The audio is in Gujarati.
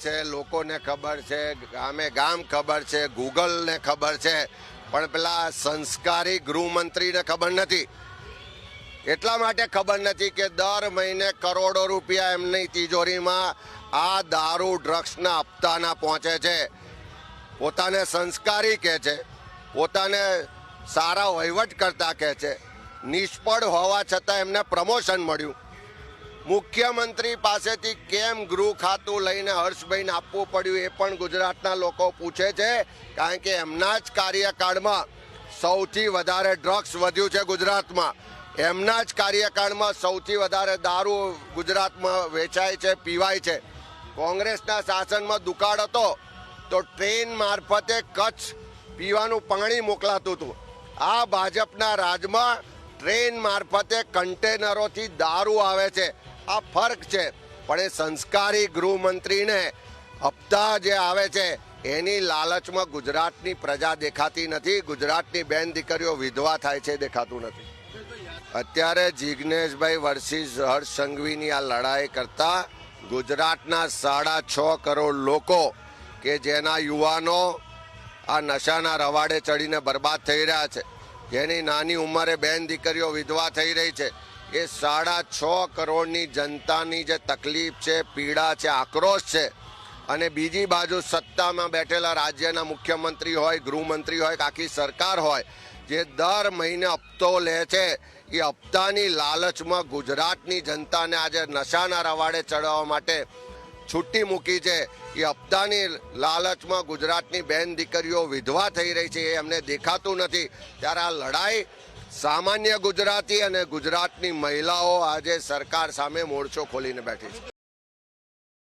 છે, લોકોને ખબર છે, ગામે ગામ ખબર છે, ગૂગલને ખબર છે, પણ પેલા સંસ્કારી ગૃહમંત્રીને ખબર નથી. એટલા માટે ખબર નથી કે દર મહિને કરોડો રૂપિયા એમની તિજોરીમાં આ દારૂ ડ્રગ્સના હપ્તાના પહોંચે છે. પોતાને સંસ્કારી કહે છે, પોતાને સારા વહીવટ કરતા કહે છે, નિષ્ફળ હોવા છતાં એમને પ્રમોશન મળ્યું. મુખ્યમંત્રી પાસેથી કેમ ગૃહ ખાતું લઈને હર્ષભાઈને આપવું પડ્યું એ પણ ગુજરાતના લોકો પૂછે છે, કારણ કે એમના જ કાર્યકાળમાં સૌથી વધારે ડ્રગ્સ વધ્યું છે ગુજરાતમાં. એમના જ કાર્યકાળમાં સૌથી વધારે દારૂ ગુજરાતમાં વેચાય છે, પીવાય છે. કોંગ્રેસના શાસનમાં દુકાળ હતો તો ટ્રેન મારફતે કચ્છ પીવાનું પાણી મોકલાતું હતું. આ ભાજપના રાજમાં ટ્રેન મારફતે કન્ટેનરોથી દારૂ આવે છે. આ ફરક છે. પણ એ સંસ્કારી ગૃહમંત્રીને હપ્તા જે આવે છે એની લાલચમાં ગુજરાતની પ્રજા દેખાતી નથી. ગુજરાતની બેન દીકરીઓ વિધવા થાય છે દેખાતું નથી. અત્યારે જિગ્નેશભાઈ વર્સિસ હર્ષ સંઘવીની આ લડાઈ કરતા ગુજરાતના 6.5 કરોડ લોકો કે જેના યુવાનો આ નશાના રવાડે ચડીને બરબાદ થઈ રહ્યા છે, જેની નાની ઉંમરે બેન દીકરીઓ વિધવા થઈ રહી છે, એ 6.5 કરોડની જનતાની જે તકલીફ છે, પીડા છે, આક્રોશ છે. અને બીજી બાજુ સત્તામાં બેઠેલા રાજ્યના મુખ્યમંત્રી હોય, ગૃહમંત્રી હોય કે આખી સરકાર હોય, જે દર મહિને હપ્તો લે છે, એ હપ્તાની લાલચમાં ગુજરાતની જનતાને આજે નશાના રવાડે ચડાવવા માટે છૂટી મૂકી છે. એ હપ્તાની લાલચમાં ગુજરાતની બેન દીકરીઓ વિધવા થઈ રહી છે, એ એમને દેખાતું નથી. ત્યારે આ લડાઈ સામાન્ય ગુજરાતી અને ગુજરાતની મહિલાઓ આજે સરકાર સામે મોરચો ખોલીને બેઠી છે.